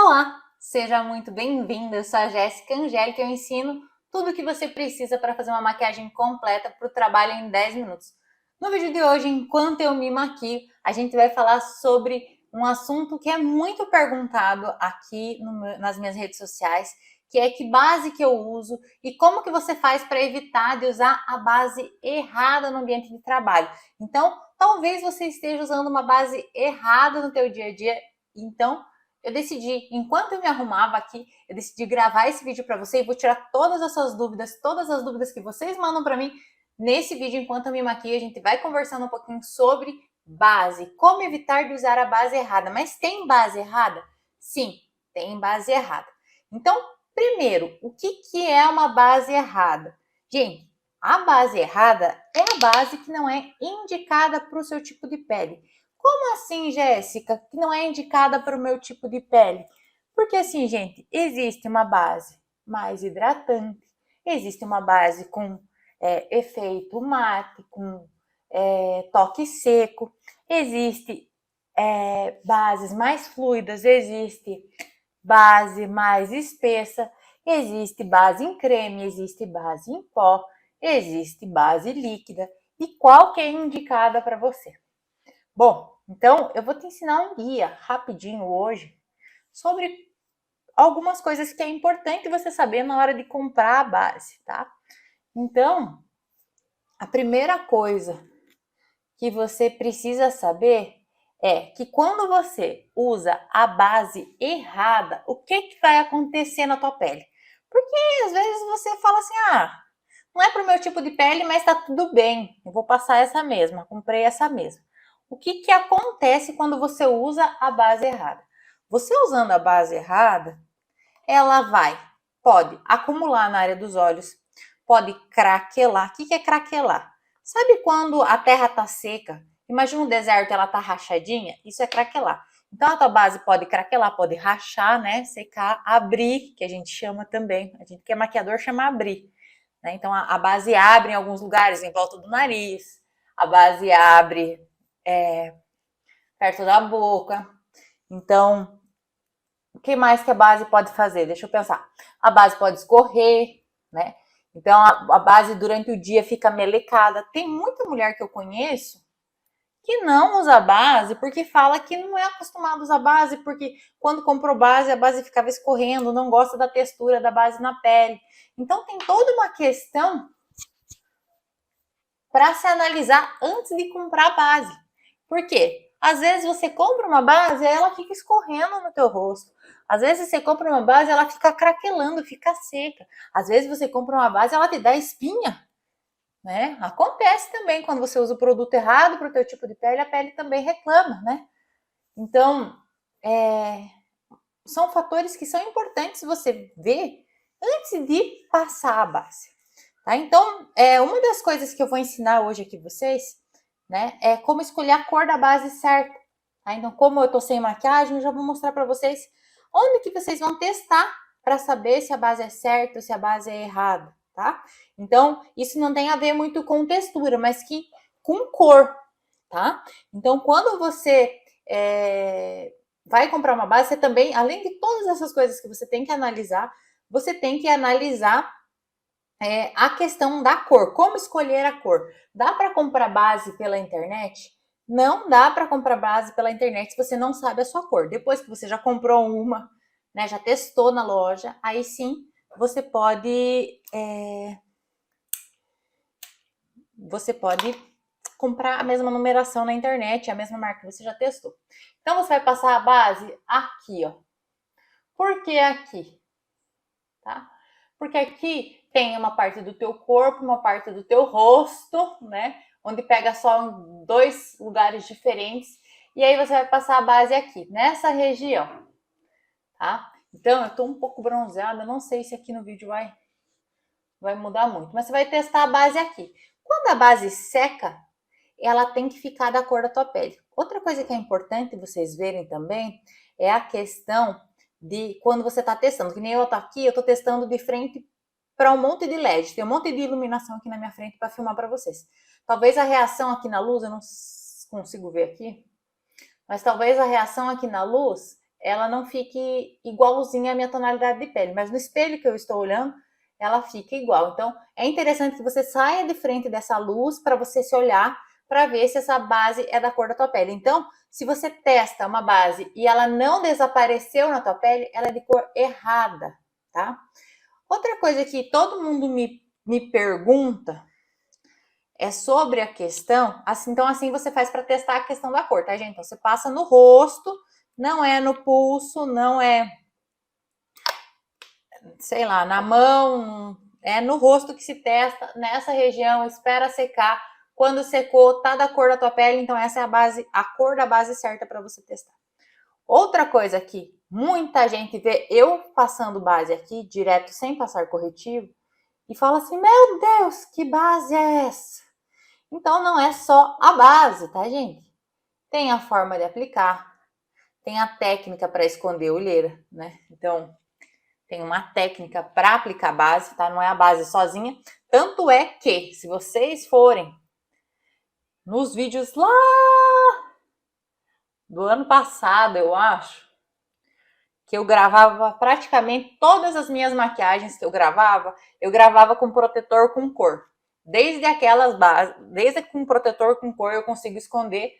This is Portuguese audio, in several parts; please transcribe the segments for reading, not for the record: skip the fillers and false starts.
Olá, seja muito bem-vinda. Eu sou a Jéssica Angélica e eu ensino tudo o que você precisa para fazer uma maquiagem completa para o trabalho em 10 minutos. No vídeo de hoje, enquanto eu me maquio, a gente vai falar sobre um assunto que é muito perguntado aqui nas minhas redes sociais, que é que base que eu uso e como que você faz para evitar de usar a base errada no ambiente de trabalho. Então, talvez você esteja usando uma base errada no teu dia a dia, então eu decidi, enquanto eu me arrumava aqui, eu decidi gravar esse vídeo para você e vou tirar todas as dúvidas que vocês mandam para mim nesse vídeo enquanto eu me maquio. A gente vai conversando um pouquinho sobre base, como evitar de usar a base errada. Mas tem base errada? Sim, tem base errada. Então, primeiro, o que é uma base errada? Gente, a base errada é a base que não é indicada para o seu tipo de pele. Como assim, Jéssica, que não é indicada para o meu tipo de pele? Porque assim, gente, existe uma base mais hidratante, existe uma base com efeito mate, com toque seco, existe bases mais fluidas, existe base mais espessa, existe base em creme, existe base em pó, existe base líquida. E qual que é indicada para você? Bom, então eu vou te ensinar um guia rapidinho hoje sobre algumas coisas que é importante você saber na hora de comprar a base, tá? Então, a primeira coisa que você precisa saber é que quando você usa a base errada, o que vai acontecer na tua pele? Porque às vezes você fala assim, não é pro meu tipo de pele, mas tá tudo bem, eu vou passar essa mesma, comprei essa mesma. O que acontece quando você usa a base errada? Você usando a base errada, ela pode acumular na área dos olhos, pode craquelar. O que é craquelar? Sabe quando a terra tá seca? Imagina um deserto, ela tá rachadinha? Isso é craquelar. Então a tua base pode craquelar, pode rachar, né? Secar, abrir, que a gente chama também. A gente que é maquiador chama abrir. Né? Então a base abre em alguns lugares, em volta do nariz. A base abre perto da boca. Então, o que mais que a base pode fazer? Deixa eu pensar. A base pode escorrer, né? Então, a base durante o dia fica melecada. Tem muita mulher que eu conheço que não usa base porque fala que não é acostumado a usar base, porque quando comprou base, a base ficava escorrendo, não gosta da textura da base na pele. Então, tem toda uma questão para se analisar antes de comprar a base. Por quê? Às vezes você compra uma base e ela fica escorrendo no teu rosto. Às vezes você compra uma base e ela fica craquelando, fica seca. Às vezes você compra uma base e ela te dá espinha. Né? Acontece também quando você usa o produto errado para o teu tipo de pele, a pele também reclama, né? Então, são fatores que são importantes você ver antes de passar a base. Tá? Então, uma das coisas que eu vou ensinar hoje aqui vocês, né, é como escolher a cor da base certa. Tá? Então, como eu tô sem maquiagem, eu já vou mostrar para vocês onde que vocês vão testar para saber se a base é certa ou se a base é errada, tá? Então, isso não tem a ver muito com textura, mas que com cor, tá? Então, quando você vai comprar uma base, você também, além de todas essas coisas que você tem que analisar, você tem que analisar a questão da cor, como escolher a cor. Dá para comprar base pela internet? Não dá para comprar base pela internet se você não sabe a sua cor. Depois que você já comprou uma, né, já testou na loja, aí sim você pode comprar a mesma numeração na internet, a mesma marca que você já testou. Então você vai passar a base aqui, ó. Por que aqui? Tá? Porque aqui tem uma parte do teu corpo, uma parte do teu rosto, né? Onde pega só em dois lugares diferentes. E aí você vai passar a base aqui, nessa região, tá? Então, eu tô um pouco bronzeada, não sei se aqui no vídeo vai mudar muito. Mas você vai testar a base aqui. Quando a base seca, ela tem que ficar da cor da tua pele. Outra coisa que é importante vocês verem também é a questão de quando você está testando. Que nem eu tô aqui, eu tô testando de frente para um monte de LED. Tem um monte de iluminação aqui na minha frente para filmar para vocês. Talvez a reação aqui na luz, eu não consigo ver aqui, mas talvez a reação aqui na luz ela não fique igualzinha à minha tonalidade de pele, mas no espelho que eu estou olhando, ela fica igual. Então, é interessante que você saia de frente dessa luz para você se olhar, para ver se essa base é da cor da tua pele. Então, se você testa uma base e ela não desapareceu na tua pele, ela é de cor errada, tá? Outra coisa que todo mundo me pergunta é sobre a questão, assim, então assim você faz para testar a questão da cor, tá, gente? Então você passa no rosto, não é no pulso, não é, sei lá, na mão, é no rosto que se testa, nessa região, espera secar. Quando secou, tá da cor da tua pele, então essa é a base, a cor da base certa para você testar. Outra coisa que muita gente vê eu passando base aqui, direto, sem passar corretivo, e fala assim, meu Deus, que base é essa? Então não é só a base, tá, gente? Tem a forma de aplicar, tem a técnica para esconder a olheira, né? Então, tem uma técnica para aplicar base, tá? Não é a base sozinha. Tanto é que, se vocês forem nos vídeos lá do ano passado, eu acho, que eu gravava praticamente todas as minhas maquiagens que eu gravava com protetor com cor. Desde aquelas bases, desde com protetor com cor eu consigo esconder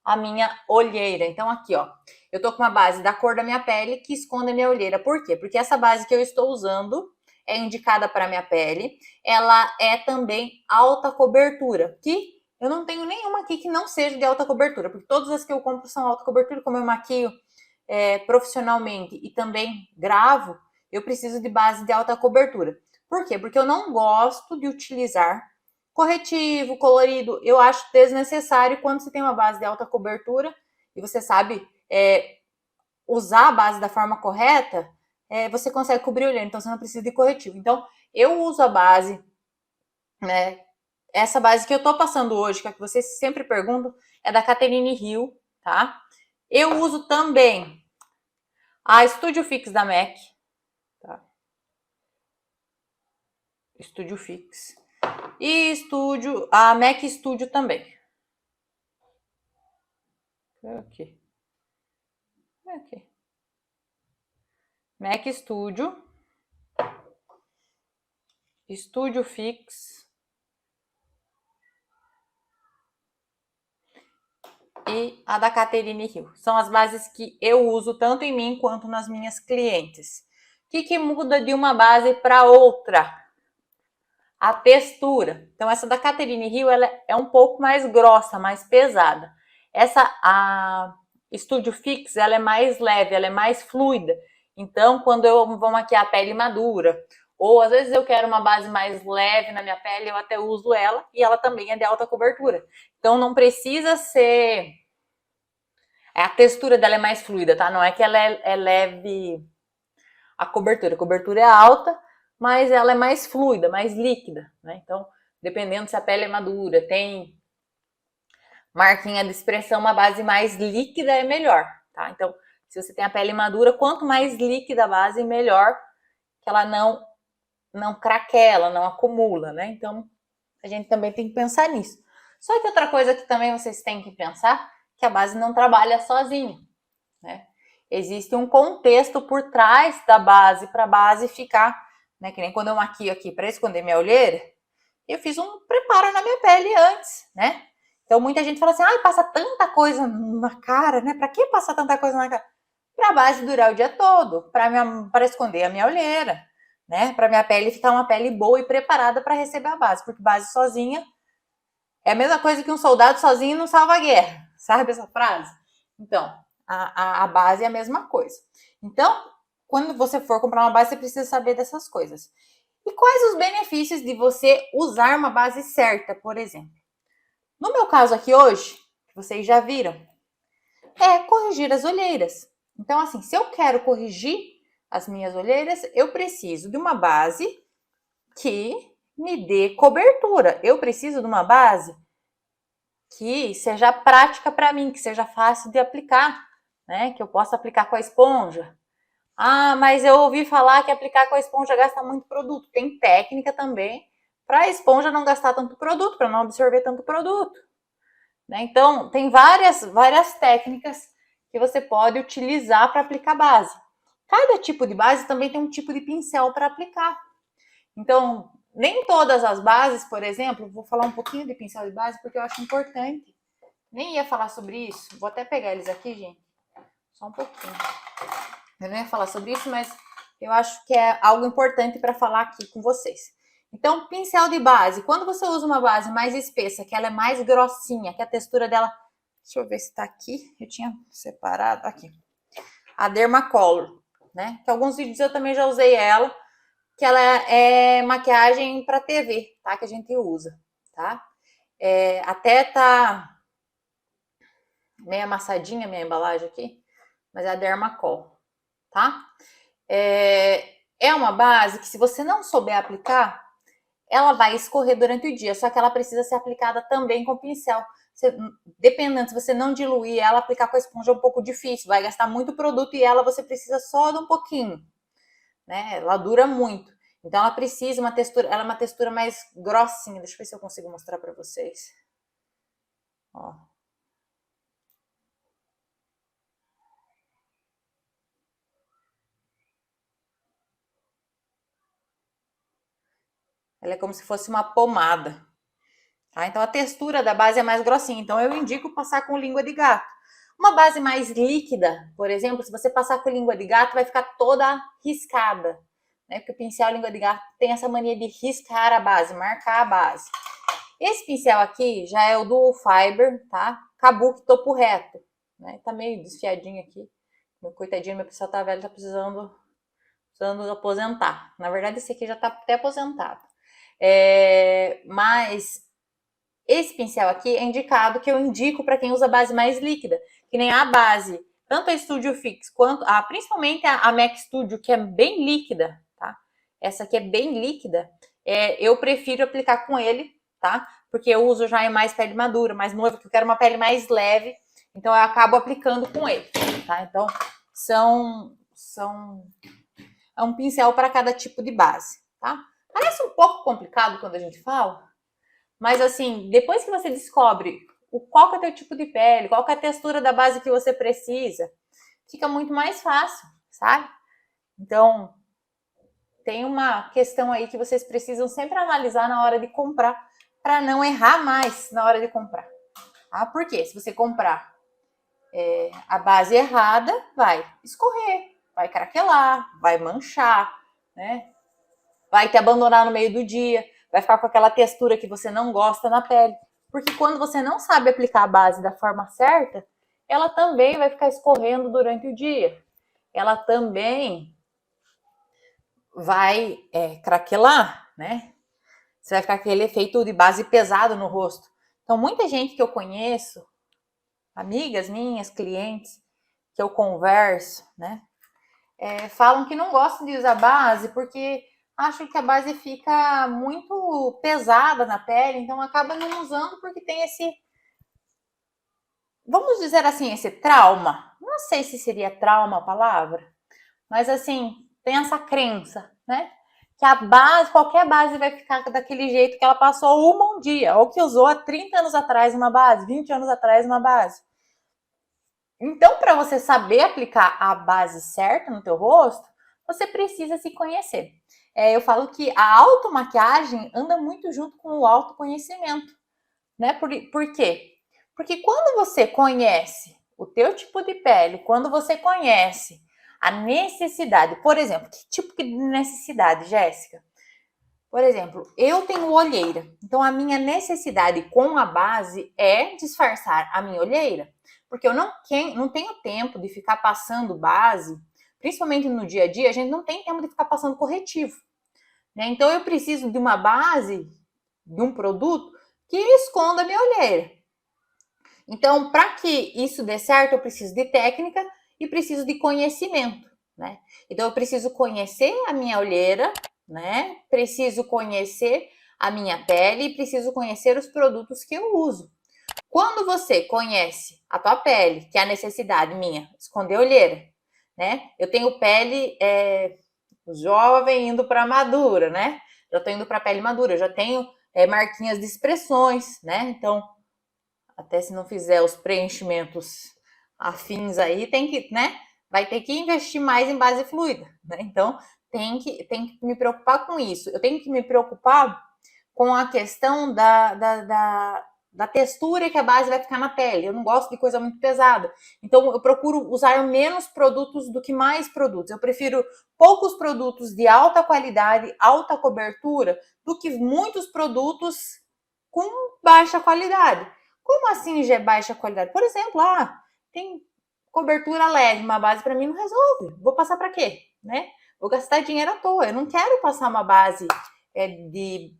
a minha olheira. Então aqui, ó, eu tô com uma base da cor da minha pele que esconde a minha olheira. Por quê? Porque essa base que eu estou usando é indicada para minha pele. Ela é também alta cobertura, que eu não tenho nenhuma aqui que não seja de alta cobertura, porque todas as que eu compro são alta cobertura, como eu maquio profissionalmente e também gravo, eu preciso de base de alta cobertura. Por quê? Porque eu não gosto de utilizar corretivo, colorido. Eu acho desnecessário quando você tem uma base de alta cobertura e você sabe usar a base da forma correta, você consegue cobrir o olho, então você não precisa de corretivo. Então, eu uso a base, né? Essa base que eu tô passando hoje, que é que vocês sempre perguntam, é da Catherine Hill, tá? Eu uso também a Studio Fix da MAC, tá? Studio Fix. E a MAC Studio também. Aqui. Aqui. MAC Studio. Studio Fix. E a da Catherine Hill. São as bases que eu uso tanto em mim quanto nas minhas clientes. O que muda de uma base para outra? A textura. Então, essa da Catherine Hill, ela é um pouco mais grossa, mais pesada. A Studio Fix, ela é mais leve, ela é mais fluida. Então, quando eu vou maquiar a pele madura, ou às vezes eu quero uma base mais leve na minha pele, eu até uso ela, e ela também é de alta cobertura. Então, não precisa ser... A textura dela é mais fluida, tá? Não é que ela é leve a cobertura é alta, mas ela é mais fluida, mais líquida, né? Então, dependendo se a pele é madura, tem marquinha de expressão, uma base mais líquida é melhor, tá? Então, se você tem a pele madura, quanto mais líquida a base, melhor, que ela não craquela, não acumula, né? Então, a gente também tem que pensar nisso. Só que outra coisa que também vocês têm que pensar, que a base não trabalha sozinha, né? Existe um contexto por trás da base para a base ficar, né? Que nem quando eu maquio aqui para esconder minha olheira, eu fiz um preparo na minha pele antes, né? Então muita gente fala assim, ai, passa tanta coisa na cara, né? Para que passar tanta coisa na cara? Para a base durar o dia todo, para esconder a minha olheira, né? Para minha pele ficar uma pele boa e preparada para receber a base, porque base sozinha é a mesma coisa que um soldado sozinho não salva a guerra, sabe essa frase? Então, a base é a mesma coisa. Então, quando você for comprar uma base, você precisa saber dessas coisas. E quais os benefícios de você usar uma base certa, por exemplo? No meu caso aqui hoje, vocês já viram, é corrigir as olheiras. Então, assim, se eu quero corrigir as minhas olheiras, eu preciso de uma base que me dê cobertura. Eu preciso de uma base que seja prática para mim, que seja fácil de aplicar, né? Que eu possa aplicar com a esponja. Ah, mas eu ouvi falar que aplicar com a esponja gasta muito produto. Tem técnica também para a esponja não gastar tanto produto, para não absorver tanto produto, né? Então, tem várias técnicas que você pode utilizar para aplicar base. Cada tipo de base também tem um tipo de pincel para aplicar. Então, nem todas as bases, por exemplo, vou falar um pouquinho de pincel de base porque eu acho importante. Nem ia falar sobre isso, vou até pegar eles aqui, gente, só um pouquinho. Eu não ia falar sobre isso, mas eu acho que é algo importante para falar aqui com vocês. Então, pincel de base. Quando você usa uma base mais espessa, que ela é mais grossinha, que a textura dela... Deixa eu ver se tá aqui. Eu tinha separado aqui. A Dermacolor, né? Que alguns vídeos eu também já usei ela, que ela é maquiagem para TV, tá? Que a gente usa, tá? Até tá meio amassadinha a minha embalagem aqui, mas é a Dermacolor, tá? É uma base que, se você não souber aplicar, ela vai escorrer durante o dia, só que ela precisa ser aplicada também com pincel. Dependendo, se você não diluir ela, aplicar com a esponja é um pouco difícil, vai gastar muito produto e ela você precisa só de um pouquinho, né? Ela dura muito. Então ela precisa uma textura, ela é uma textura mais grossinha. Deixa eu ver se eu consigo mostrar para vocês. Ó. Ela é como se fosse uma pomada. Tá? Então a textura da base é mais grossinha. Então eu indico passar com língua de gato. Uma base mais líquida, por exemplo, se você passar com língua de gato, vai ficar toda riscada, né? Porque o pincel língua de gato tem essa mania de riscar a base, marcar a base. Esse pincel aqui já é o Dual Fiber, tá? Kabuki topo reto, né? Tá meio desfiadinho aqui. Meu coitadinho, meu pincel tá velho, tá precisando aposentar. Na verdade, esse aqui já tá até aposentado. Mas esse pincel aqui é indicado, que eu indico para quem usa base mais líquida, que nem a base, tanto a Studio Fix quanto principalmente a MAC Studio, que é bem líquida, tá? Essa aqui é bem líquida. Eu prefiro aplicar com ele, tá? Porque eu uso já em mais pele madura, mais noiva, que eu quero uma pele mais leve, então eu acabo aplicando com ele, tá? Então é um pincel para cada tipo de base, tá? Parece um pouco complicado quando a gente fala, mas assim, depois que você descobre qual que é o teu tipo de pele, qual que é a textura da base que você precisa, fica muito mais fácil, sabe? Então, tem uma questão aí que vocês precisam sempre analisar na hora de comprar, para não errar mais na hora de comprar. Tá? Por quê? Se você comprar a base errada, vai escorrer, vai craquelar, vai manchar, né? Vai te abandonar no meio do dia, vai ficar com aquela textura que você não gosta na pele. Porque quando você não sabe aplicar a base da forma certa, ela também vai ficar escorrendo durante o dia. Ela também vai craquelar, né? Você vai ficar com aquele efeito de base pesado no rosto. Então, muita gente que eu conheço, amigas minhas, clientes, que eu converso, né? Falam que não gostam de usar base porque acham que a base fica muito pesada na pele, então acaba não usando porque tem esse, vamos dizer assim, esse trauma. Não sei se seria trauma a palavra, mas assim, tem essa crença, né? Que a base, qualquer base vai ficar daquele jeito que ela passou um dia, ou que usou há 30 anos atrás uma base, 20 anos atrás uma base. Então, para você saber aplicar a base certa no teu rosto, você precisa se conhecer. Eu falo que a automaquiagem anda muito junto com o autoconhecimento, né? Por quê? Porque quando você conhece o teu tipo de pele, quando você conhece a necessidade, por exemplo, que tipo de necessidade, Jéssica? Por exemplo, eu tenho olheira, então a minha necessidade com a base é disfarçar a minha olheira, porque eu não tenho tempo de ficar passando base, principalmente no dia a dia, a gente não tem tempo de ficar passando corretivo, né? Então eu preciso de uma base, de um produto que esconda a minha olheira. Então, para que isso dê certo, eu preciso de técnica e preciso de conhecimento, né? Então eu preciso conhecer a minha olheira, né? Preciso conhecer a minha pele e preciso conhecer os produtos que eu uso. Quando você conhece a tua pele, que é a necessidade minha, esconder olheira, né? Eu tenho pele jovem indo para madura, né? Já tô indo para pele madura, já tenho marquinhas de expressões, né? Então, até se não fizer os preenchimentos afins aí, tem que, né? Vai ter que investir mais em base fluida, né? Então, tem que me preocupar com isso. Eu tenho que me preocupar com a questão da textura que a base vai ficar na pele. Eu não gosto de coisa muito pesada. Então, eu procuro usar menos produtos do que mais produtos. Eu prefiro poucos produtos de alta qualidade, alta cobertura, do que muitos produtos com baixa qualidade. Como assim já é baixa qualidade? Por exemplo, tem cobertura leve, uma base para mim não resolve. Vou passar para quê? Né? Vou gastar dinheiro à toa. Eu não quero passar uma base de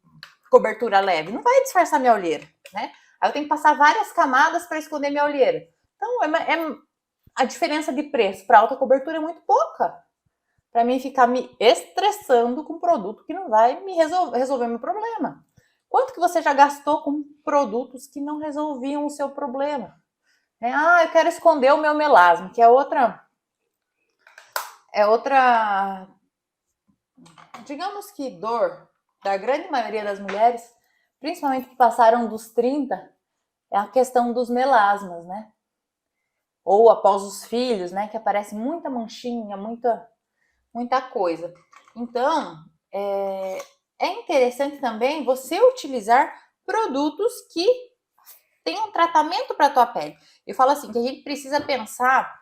cobertura leve. Não vai disfarçar minha olheira, né? Aí eu tenho que passar várias camadas para esconder minha olheira. Então, a diferença de preço para alta cobertura é muito pouca. Para mim ficar me estressando com um produto que não vai me resolver meu problema. Quanto que você já gastou com produtos que não resolviam o seu problema? Eu quero esconder o meu melasma, que é outra, digamos que dor da grande maioria das mulheres, principalmente que passaram dos 30, é a questão dos melasmas, né? Ou após os filhos, né? Que aparece muita manchinha, muita coisa. Então, é interessante também você utilizar produtos que tenham tratamento para a tua pele. Eu falo assim, que a gente precisa pensar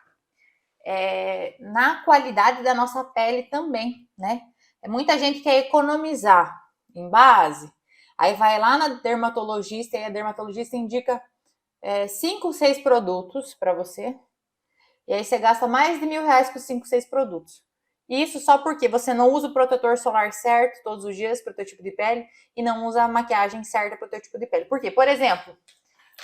na qualidade da nossa pele também, né? Muita gente quer economizar em base, aí vai lá na dermatologista e a dermatologista indica 5, 6 produtos para você, e aí você gasta mais de R$ 1.000 com 5, 6 produtos. E isso só porque você não usa o protetor solar certo todos os dias para o teu tipo de pele e não usa a maquiagem certa para o teu tipo de pele. Por quê? Por exemplo,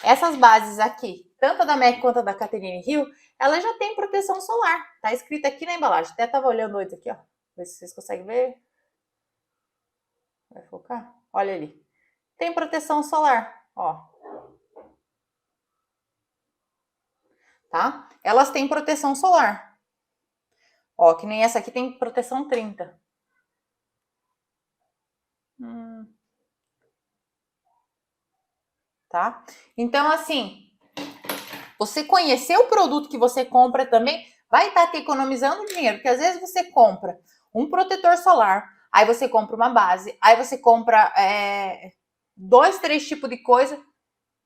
essas bases aqui, tanto a da MAC quanto a da Catherine Hill, ela já tem proteção solar. Tá escrito aqui na embalagem. Até tava olhando antes aqui, ó. Ver se vocês conseguem ver. Vai focar? Olha ali. Tem proteção solar, ó. Tá? Elas têm proteção solar. Ó, que nem essa aqui tem proteção 30. Tá? Então, assim, você conhecer o produto que você compra também vai estar te economizando dinheiro, porque às vezes você compra um protetor solar, aí você compra uma base, aí você compra 2, 3 tipos de coisa.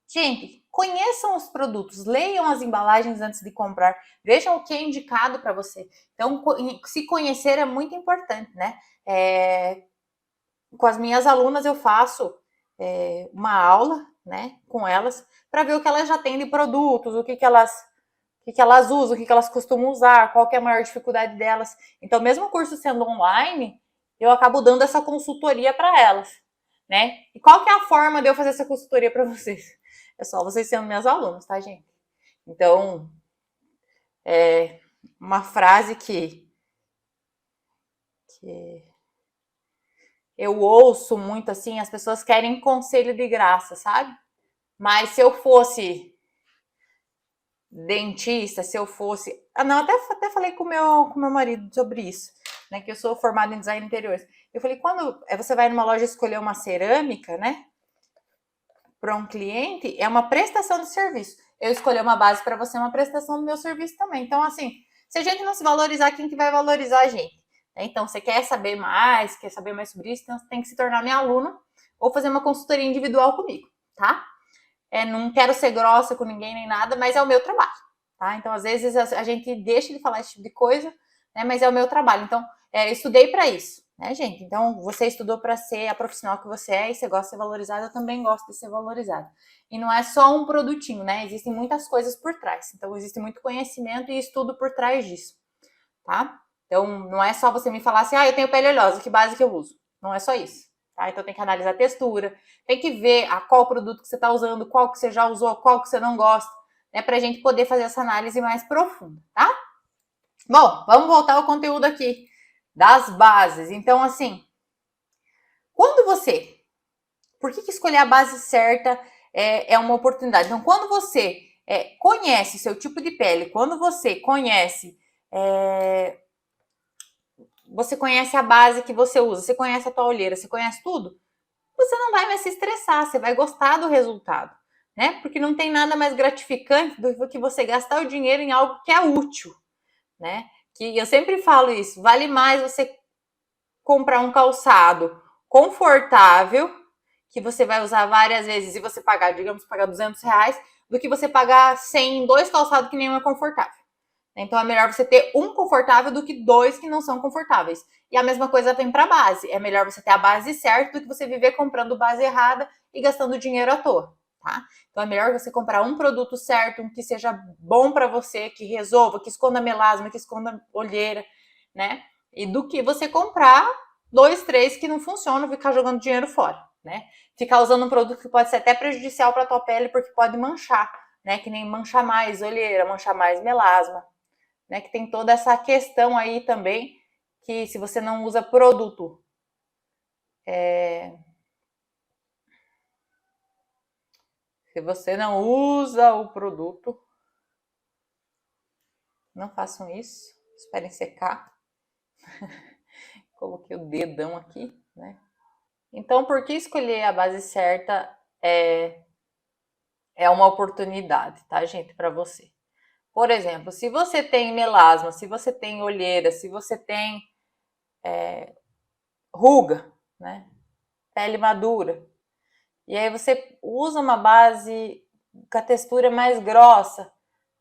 Gente, conheçam os produtos, leiam as embalagens antes de comprar, vejam o que é indicado para você. Então, se conhecer é muito importante, né? Com as minhas alunas eu faço uma aula, né, com elas, para ver o que elas já têm de produtos, o que elas usam, o que elas costumam usar, qual que é a maior dificuldade delas. Então, mesmo o curso sendo online, eu acabo dando essa consultoria para elas, né? E qual que é a forma de eu fazer essa consultoria para vocês? É só vocês sendo meus alunos, tá, gente? Então, uma frase que eu ouço muito assim, as pessoas querem conselho de graça, sabe? Mas se eu fosse dentista, se eu fosse... não, até falei com meu marido sobre isso, né? Que eu sou formada em design de interiores. Eu falei, quando você vai numa loja escolher uma cerâmica, né? Para um cliente, é uma prestação de serviço. Eu escolher uma base para você é uma prestação do meu serviço também. Então, assim, se a gente não se valorizar, quem que vai valorizar a gente? Então, você quer saber mais sobre isso, então você tem que se tornar minha aluna ou fazer uma consultoria individual comigo, tá? Não quero ser grossa com ninguém nem nada, mas é o meu trabalho, tá? Então, às vezes, a gente deixa de falar esse tipo de coisa, né? Mas é o meu trabalho. Então, eu estudei para isso, né, gente? Então, você estudou para ser a profissional que você é e você gosta de ser valorizada, eu também gosto de ser valorizada. E não é só um produtinho, né? Existem muitas coisas por trás. Então, existe muito conhecimento e estudo por trás disso, tá? Então, não é só você me falar assim, eu tenho pele oleosa, que base que eu uso? Não é só isso. Tá? Então tem que analisar a textura, tem que ver qual produto que você está usando, qual que você já usou, qual que você não gosta, né? Pra gente poder fazer essa análise mais profunda, tá? Bom, vamos voltar ao conteúdo aqui das bases. Então, assim, quando você... Por que escolher a base certa é uma oportunidade? Então, quando você conhece o seu tipo de pele, quando você conhece a base que você usa, você conhece a tua olheira, você conhece tudo, você não vai mais se estressar, você vai gostar do resultado, né? Porque não tem nada mais gratificante do que você gastar o dinheiro em algo que é útil, né? Que eu sempre falo isso, vale mais você comprar um calçado confortável, que você vai usar várias vezes e você pagar, digamos, pagar R$200, do que você pagar 100 em 2 calçados que nenhum é confortável. Então é melhor você ter um confortável do que 2 que não são confortáveis. E a mesma coisa vem para a base. É melhor você ter a base certa do que você viver comprando base errada e gastando dinheiro à toa, tá? Então é melhor você comprar um produto certo, um que seja bom para você, que resolva, que esconda melasma, que esconda olheira, né? E do que você comprar 2, 3 que não funcionam, ficar jogando dinheiro fora, né? Ficar usando um produto que pode ser até prejudicial para a tua pele, porque pode manchar, né? Que nem manchar mais olheira, manchar mais melasma, né? Que tem toda essa questão aí também, que se você não usa produto se você não usa o produto, não façam isso, esperem secar. Coloquei o dedão aqui, né? Então, por que escolher a base certa é uma oportunidade, tá, gente, para você. Por exemplo, se você tem melasma, se você tem olheira, se você tem ruga, né? Pele madura, e aí você usa uma base com a textura mais grossa,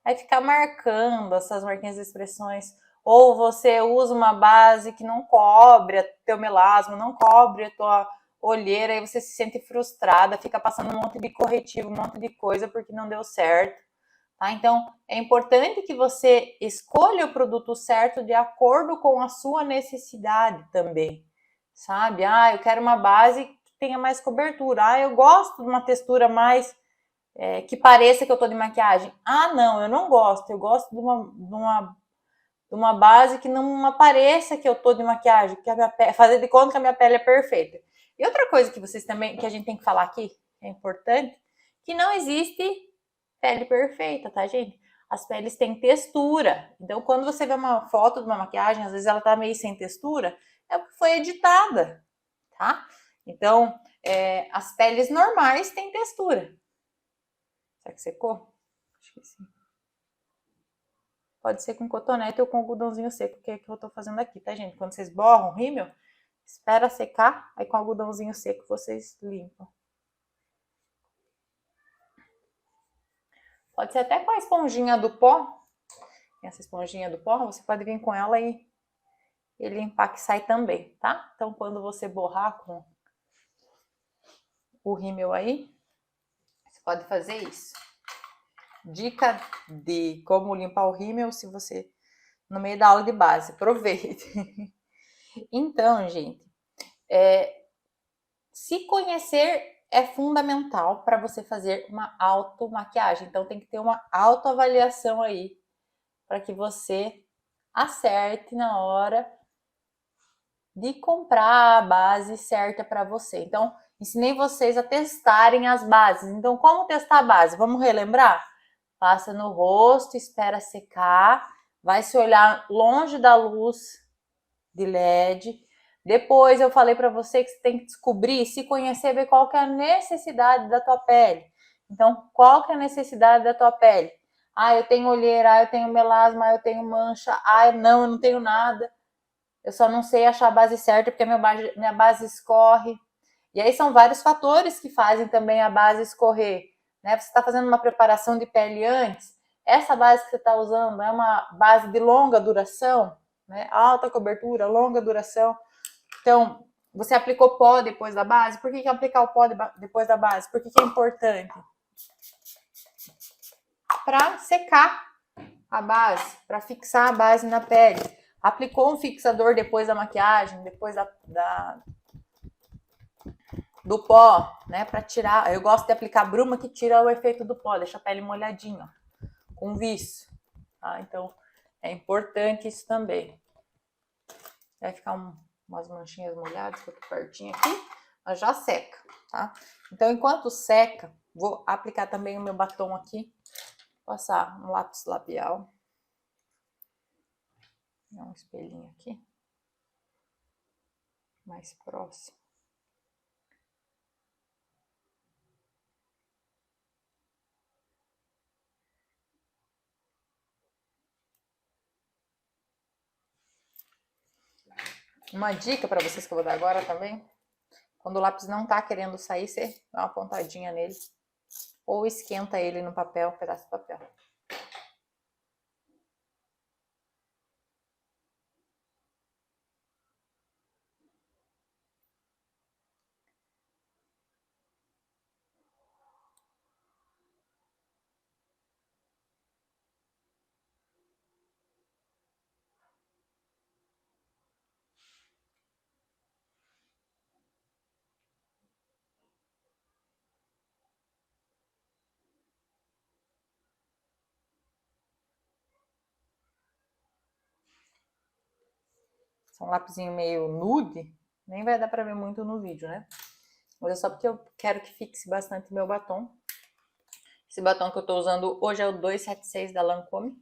vai ficar marcando essas marquinhas de expressões. Ou você usa uma base que não cobre teu melasma, não cobre a tua olheira, aí você se sente frustrada, fica passando um monte de corretivo, um monte de coisa porque não deu certo. Tá? Então, é importante que você escolha o produto certo de acordo com a sua necessidade também, sabe? Eu quero uma base que tenha mais cobertura. Eu gosto de uma textura mais que pareça que eu tô de maquiagem. Não, eu não gosto. Eu gosto de uma base que não apareça que eu tô de maquiagem, que a minha pele, fazer de conta que a minha pele é perfeita. E outra coisa que vocês também, que a gente tem que falar aqui, que é importante, que não existe pele perfeita, tá, gente? As peles têm textura. Então, quando você vê uma foto de uma maquiagem, às vezes ela tá meio sem textura, é porque foi editada, tá? Então, as peles normais têm textura. Será que secou? Acho que sim. Pode ser com cotonete ou com algodãozinho seco, que é o que eu tô fazendo aqui, tá, gente? Quando vocês borram o rímel, espera secar, aí com algodãozinho seco vocês limpam. Pode ser até com a esponjinha do pó. Essa esponjinha do pó, você pode vir com ela e limpar que sai também, tá? Então, quando você borrar com o rímel aí, você pode fazer isso. Dica de como limpar o rímel se você no meio da aula de base, aproveite. Então, gente, se conhecer é fundamental para você fazer uma automaquiagem. Então, tem que ter uma autoavaliação aí para que você acerte na hora de comprar a base certa para você. Então, ensinei vocês a testarem as bases. Então, como testar a base? Vamos relembrar? Passa no rosto, espera secar, vai se olhar longe da luz de LED. Depois eu falei para você que você tem que descobrir, se conhecer, ver qual que é a necessidade da tua pele. Então, qual que é a necessidade da tua pele? Eu tenho olheira, eu tenho melasma, eu tenho mancha, não, eu não tenho nada. Eu só não sei achar a base certa porque minha base escorre. E aí são vários fatores que fazem também a base escorrer, né? Você está fazendo uma preparação de pele antes, essa base que você está usando é uma base de longa duração, né? Alta cobertura, longa duração. Então, você aplicou pó depois da base? Por que aplicar o pó depois da base? Por que é importante? Para secar a base, para fixar a base na pele. Aplicou um fixador depois da maquiagem, depois do pó, né? Para tirar. Eu gosto de aplicar bruma que tira o efeito do pó, deixa a pele molhadinha, com viço. Tá? Então, é importante isso também. Vai ficar umas manchinhas molhadas, que eu tô pertinho aqui, mas já seca, tá? Então, enquanto seca, vou aplicar também o meu batom aqui, passar um lápis labial. Um espelhinho aqui, mais próximo. Uma dica para vocês que eu vou dar agora também. Quando o lápis não tá querendo sair, você dá uma pontadinha nele. Ou esquenta ele no papel, um pedaço de papel. É um lapisinho meio nude, nem vai dar pra ver muito no vídeo, né? Mas é só porque eu quero que fixe bastante meu batom. Esse batom que eu tô usando hoje é o 276 da Lancôme.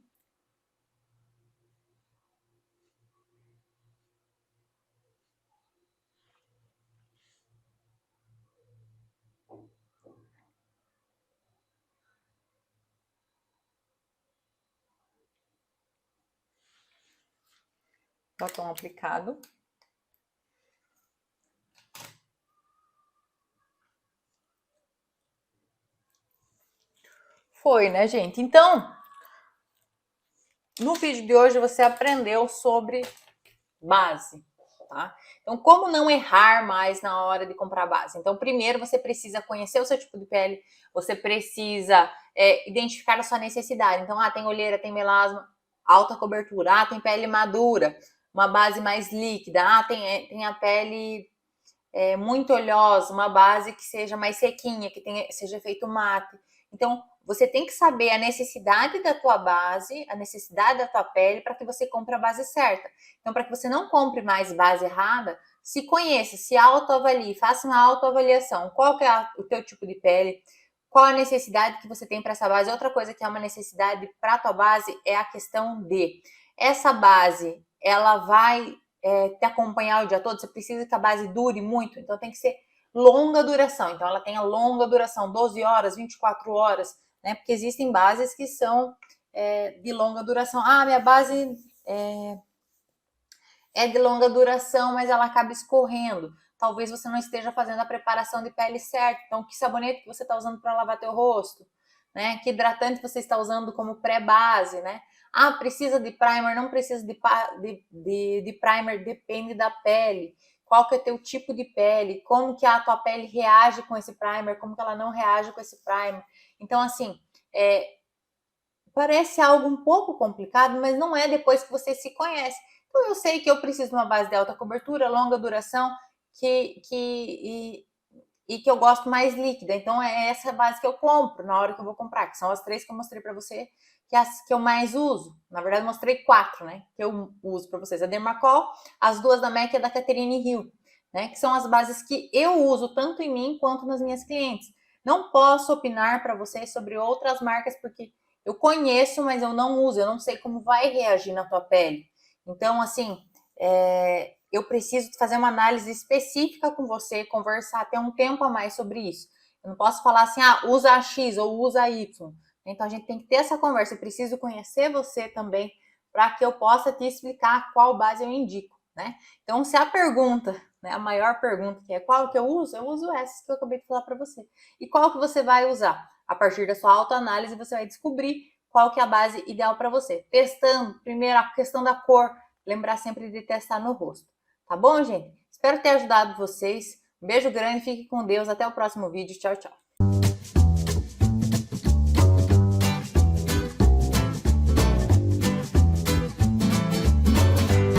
Batom aplicado. Foi, né, gente? Então, no vídeo de hoje você aprendeu sobre base, tá? Então, como não errar mais na hora de comprar base? Então, primeiro você precisa conhecer o seu tipo de pele, você precisa identificar a sua necessidade. Então, tem olheira, tem melasma, alta cobertura, tem pele madura, uma base mais líquida, tem a pele muito oleosa, uma base que seja mais sequinha, que seja efeito mate. Então, você tem que saber a necessidade da tua base, a necessidade da tua pele, para que você compre a base certa. Então, para que você não compre mais base errada, se conheça, se autoavalie, faça uma autoavaliação. Qual que é o teu tipo de pele? Qual a necessidade que você tem para essa base? Outra coisa que é uma necessidade para a tua base é a questão de essa base, ela vai te acompanhar o dia todo, você precisa que a base dure muito, então tem que ser longa duração. Então ela tem a longa duração, 12 horas, 24 horas, né? Porque existem bases que são de longa duração. Minha base é de longa duração, mas ela acaba escorrendo. Talvez você não esteja fazendo a preparação de pele certa. Então, que sabonete que você está usando para lavar teu rosto? Né? Que hidratante você está usando como pré-base, né? Precisa de primer, não precisa de primer, depende da pele. Qual que é o teu tipo de pele? Como que a tua pele reage com esse primer? Como que ela não reage com esse primer? Então, assim, parece algo um pouco complicado, mas não é depois que você se conhece. Então, eu sei que eu preciso de uma base de alta cobertura, longa duração, e que eu gosto mais líquida. Então, é essa base que eu compro na hora que eu vou comprar, que são as 3 que eu mostrei para você, que as que eu mais uso. Na verdade, eu mostrei 4, né? Que eu uso para vocês. A Dermacol, as 2 da MAC e a da Catherine Hill, né? Que são as bases que eu uso tanto em mim quanto nas minhas clientes. Não posso opinar para vocês sobre outras marcas, porque eu conheço, mas eu não uso. Eu não sei como vai reagir na tua pele. Então, assim, eu preciso fazer uma análise específica com você, conversar até um tempo a mais sobre isso. Eu não posso falar assim, usa a X ou usa a Y. Então a gente tem que ter essa conversa. Eu preciso conhecer você também para que eu possa te explicar qual base eu indico, né? Então, se a pergunta, né, a maior pergunta que é qual que eu uso essa que eu acabei de falar para você. E qual que você vai usar? A partir da sua autoanálise, você vai descobrir qual que é a base ideal para você. Testando, primeiro a questão da cor, lembrar sempre de testar no rosto. Tá bom, gente? Espero ter ajudado vocês. Um beijo grande, fique com Deus. Até o próximo vídeo. Tchau, tchau.